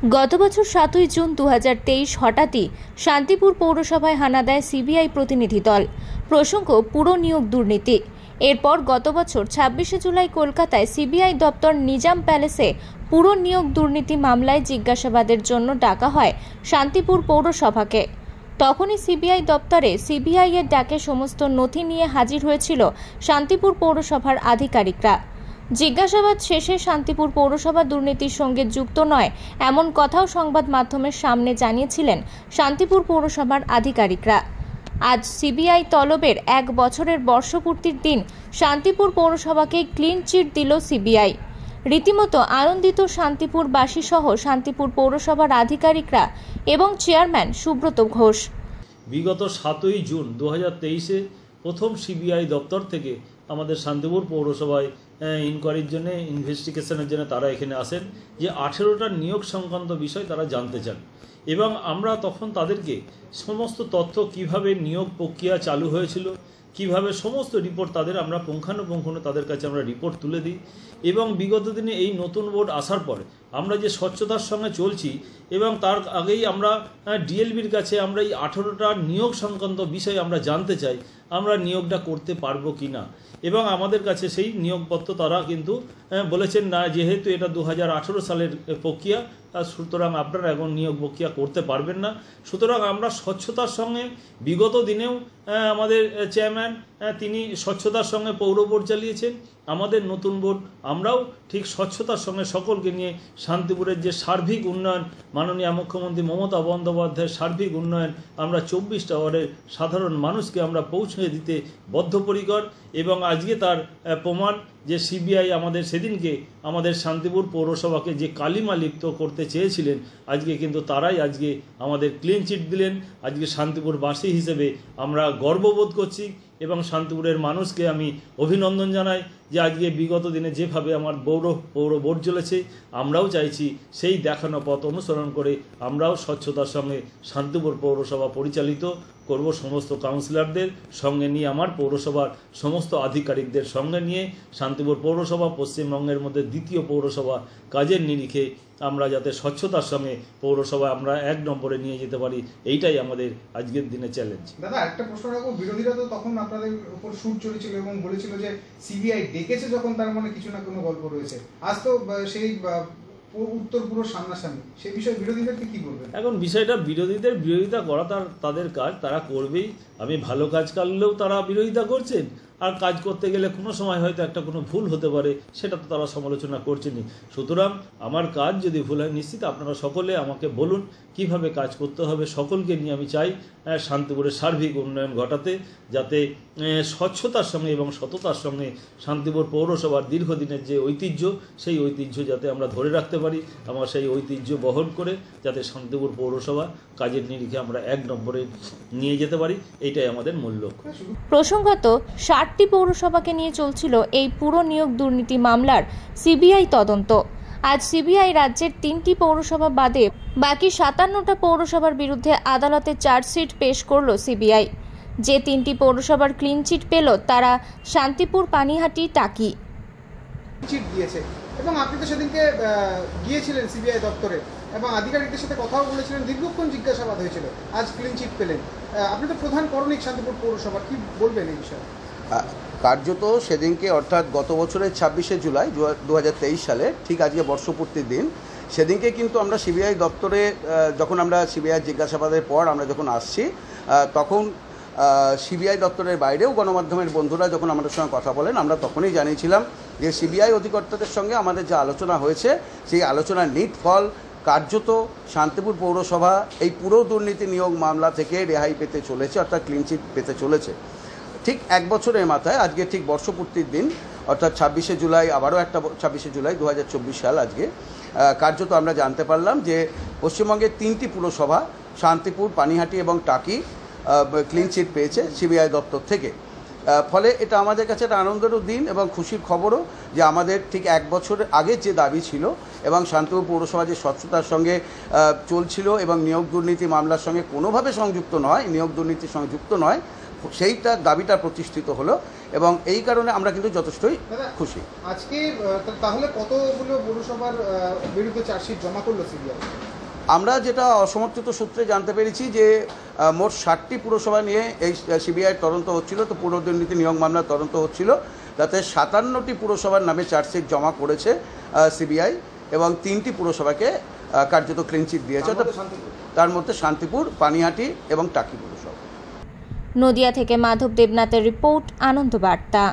গত বছর ৭ই জুন ২০২৩ হঠাৎই শান্তিপুর পৌরসভায় হানা দেয় সিবিআই প্রতিনিধি দল। প্রসঙ্গ পুর নিয়োগ দুর্নীতি। এরপর গত বছর ২৬শে জুলাই কলকাতায় সিবিআই দপ্তর নিজাম প্যালেসে পুর নিয়োগ দুর্নীতি মামলায় জিজ্ঞাসাবাদের জন্য ডাকা হয় শান্তিপুর পৌরসভাকে। তখনই সিবিআই দপ্তরে সিবিআই এর ডাকে সমস্ত নথি নিয়ে হাজির হয়েছিল শান্তিপুর পৌরসভার আধিকারিকরা। জিজ্ঞাসাবাদ শেষে শান্তিপুর পৌরসভা দুর্নীতির সঙ্গে যুক্ত নয় এমন কথাও সংবাদ মাধ্যমের সামনে জানিয়েছিলেন শান্তিপুর পৌরসভার আধিকারিকরা। আজ সিবিআই তলবের ১ বছরের বর্ষপূর্তির দিন শান্তিপুর পৌরসভাকে ক্লিন চিট দিল সিবিআই। রীতিমতো আনন্দিত শান্তিপুরবাসী সহ শান্তিপুর পৌরসভার আধিকারিকরা এবং চেয়ারম্যান সুব্রত ঘোষ। বিগত ৭ই জুন ২০২৩-এ প্রথম সিবিআই দপ্তর থেকে আমাদের শান্তিপুর পৌরসভায় ইনকোয়ারির জন্য, ইনভেস্টিগেশনের জন্য তারা এখানে আসেন, যে 18টা নিয়োগ সংক্রান্ত বিষয় তারা জানতে চান এবং আমরা তখন তাদেরকে সমস্ত তথ্য, কিভাবে নিয়োগ প্রক্রিয়া চালু হয়েছিল, কিভাবে সমস্ত রিপোর্ট তাদের আমরা পুঙ্খানুপুঙ্খ তাদের কাছে আমরা রিপোর্ট তুলে দিই এবং বিগত দিনে এই নতুন বোর্ড আসার পরে আমরা যে স্বচ্ছতার সঙ্গে চলছি এবং তার আগেই আমরা ডিএলবির কাছে আমরা এই 18টা নিয়োগ সংক্রান্ত বিষয় আমরা জানতে চাই, আমরা নিয়োগটা করতে পারবো কি না। এবং আমাদের কাছে সেই নিয়োগপত্র তারা কিন্তু বলেছেন না, যেহেতু এটা 2018 সালের প্রক্রিয়া, সুতরাং আপনারা এখন নিয়োগ প্রক্রিয়া করতে পারবেন না। সুতরাং আমরা স্বচ্ছতার সঙ্গে বিগত দিনেও আমাদের চেয়ারম্যান তিনি স্বচ্ছতার সঙ্গে পৌর বোর্ড চালিয়েছেন, আমাদের নতুন বোর্ড আমরাও ঠিক স্বচ্ছতার সঙ্গে সকলকে নিয়ে শান্তিপুরের যে সার্বিক উন্নয়ন, মাননীয় মুখ্যমন্ত্রী মমতা বন্দ্যোপাধ্যায়ের সার্বিক উন্নয়ন আমরা 24টা ওয়ার্ডের সাধারণ মানুষকে আমরা পৌঁছে দিতে বদ্ধপরিকর। এবং আজকে তার প্রমাণ যে সিবিআই আমাদের সেদিনকে আমাদের শান্তিপুর পৌরসভাকে যে কালিমা লিপ্ত করতে চেয়েছিলেন, আজকে কিন্তু তারাই আজকে আমাদের ক্লিন চিট দিলেন। আজকে শান্তিপুরবাসী হিসেবে আমরা গর্ববোধ করছি এবং শান্তিপুরের মানুষকে আমি অভিনন্দন জানাই যে আজকে বিগত দিনে যেভাবে আমার পৌর বোর্ড চলেছে, আমরাও চাইছি সেই দেখানো পথ অনুসরণ করে আমরাও স্বচ্ছতার সঙ্গে শান্তিপুর পৌরসভা পরিচালিত করব। সমস্ত কাউন্সিলরদের সঙ্গে নিয়ে, আমার পৌরসভার সমস্ত আধিকারিকদের সঙ্গে নিয়ে শান্তিপুর পৌরসভা পশ্চিমবঙ্গের মধ্যে দ্বিতীয় পৌরসভা কাজের নিরিখে আমরা যাতে স্বচ্ছতার সঙ্গে পৌরসভা আমরা 1 নম্বরে নিয়ে যেতে পারি, এইটাই আমাদের আজকের দিনে চ্যালেঞ্জ। দাদা, একটা প্রশ্ন রাখবো, বিরোধীরা তো তখন আপনাদের উপর সুর চলেছিল এবং বলেছিল যে সিবিআই ডেকেছে যখন তার মানে কিছু না কোনো গল্প রয়েছে। আজ তো সেই উত্তর পুরো সামনাসামনি, সেই বিষয়ে বিরোধীদেরকে কি বলবেন? এখন বিষয়টা বিরোধীদের বিরোধিতা করা তাদের কাজ, তারা করবেই। আমি ভালো কাজ করলেও তারা বিরোধিতা করছেন, আর কাজ করতে গেলে কোনো সময় হয়তো একটা কোনো ভুল হতে পারে, সেটা তো তারা সমালোচনা করছেনই। সুতরাং আমার কাজ যদি ভুল হয়, নিশ্চিত আপনারা সকলে আমাকে বলুন কিভাবে কাজ করতে হবে। সকলকে নিয়ে আমি চাই শান্তিপুরের সার্বিক উন্নয়ন ঘটাতে, যাতে স্বচ্ছতার সঙ্গে এবং সততার সঙ্গে শান্তিপুর পৌরসভার দীর্ঘদিনের যে ঐতিহ্য, সেই ঐতিহ্য যাতে আমরা ধরে রাখতে পারি, আমরা সেই ঐতিহ্য বহন করে যাতে শান্তিপুর পৌরসভা কাজের নিরিখে আমরা 1 নম্বরে নিয়ে যেতে পারি, এইটাই আমাদের মূল লক্ষ্য। প্রসঙ্গত 60টি পৌরসভাকে নিয়ে চলছিল এই পুর নিয়োগ দুর্নীতি মামলার সিবিআই তদন্ত। আজ সিবিআই রাজ্যের 3টি পৌরসভা বাদে বাকি 57টা পৌরসভার বিরুদ্ধে আদালতে চার্জশিট পেশ করল সিবিআই। যে 3টি পৌরসভার ক্লিন চিট পেল তারা শান্তিপুর, পানিহাটি, টাকি। চিট দিয়েছে এবং আপনি তো সেদিনকে গিয়েছিলেন সিবিআই দপ্তরে এবং আধিকারিকদের সাথে কথাও বলেছিলেন, দীর্ঘক্ষণ জিজ্ঞাসাবাদ হয়েছিল, আজ ক্লিন চিট পেলেন। আপনি তো প্রধান করণিক শান্তিপুর পৌরসভা, কি বলবেন এই বিষয়ে? কার্যত সেদিনকে, অর্থাৎ গত বছরের 26শে জুলাই 2023 সালে, ঠিক আজকে বর্ষপূর্তির দিন, সেদিনকে কিন্তু আমরা সিবিআই দপ্তরে যখন আমরা সিবিআই জিজ্ঞাসাবাদের পর আমরা যখন আসছি, তখন সিবিআই দপ্তরের বাইরেও গণমাধ্যমের বন্ধুরা যখন আমাদের সঙ্গে কথা বলেন, আমরা তখনই জানিয়েছিলাম যে সিবিআই অধিকর্তাদের সঙ্গে আমাদের যে আলোচনা হয়েছে, সেই আলোচনার নিট ফল কার্যত শান্তিপুর পৌরসভা এই পুরো দুর্নীতি নিয়োগ মামলা থেকে রেহাই পেতে চলেছে, অর্থাৎ ক্লিন চিট পেতে চলেছে। ঠিক 1 বছরের মাথায় আজকে ঠিক বর্ষপূর্তির দিন, অর্থাৎ 26শে জুলাই, আবারও একটা 26শে জুলাই 2024 সাল, আজকে কার্যত আমরা জানতে পারলাম যে পশ্চিমবঙ্গের 3টি পুরসভা শান্তিপুর, পানিহাটি এবং টাকি ক্লিন চিট পেয়েছে সিবিআই দপ্তর থেকে। ফলে এটা আমাদের কাছে একটা আনন্দেরও দিন এবং খুশির খবরও যে আমাদের ঠিক 1 বছর আগে যে দাবি ছিল এবং শান্তিপুর পৌরসভা যে স্বচ্ছতার সঙ্গে চলছিল এবং নিয়োগ দুর্নীতি মামলার সঙ্গে কোনোভাবে সংযুক্ত নয়, নিয়োগ দুর্নীতির সঙ্গে যুক্ত নয়, সেইটা দাবিটা প্রতিষ্ঠিত হলো এবং এই কারণে আমরা কিন্তু যথেষ্টই দাদা, খুশি। আজকে তাহলে কতগুলো পৌরসভার বিরুদ্ধে চার্জশিট জমা করলো সিবিআই? আমরা যেটা অসমর্থিত সূত্রে জানতে পেরেছি যে মোট 60টি পুরসভা নিয়ে এই সিবিআই তদন্ত হচ্ছিল, তো পুর দুর্নীতি নিয়োগ মামলার তদন্ত হচ্ছিল, তাতে 57টি পুরসভার নামে চার্জশিট জমা করেছে সিবিআই এবং 3টি পুরসভাকে কার্যত ক্লিনচিট দিয়েছে। তার মধ্যে শান্তিপুর, পানিহাটি এবং টাকি পুরসভা। নদিয়া থেকে মাধব দেবনাথের রিপোর্ট, আনন্দ বার্তা।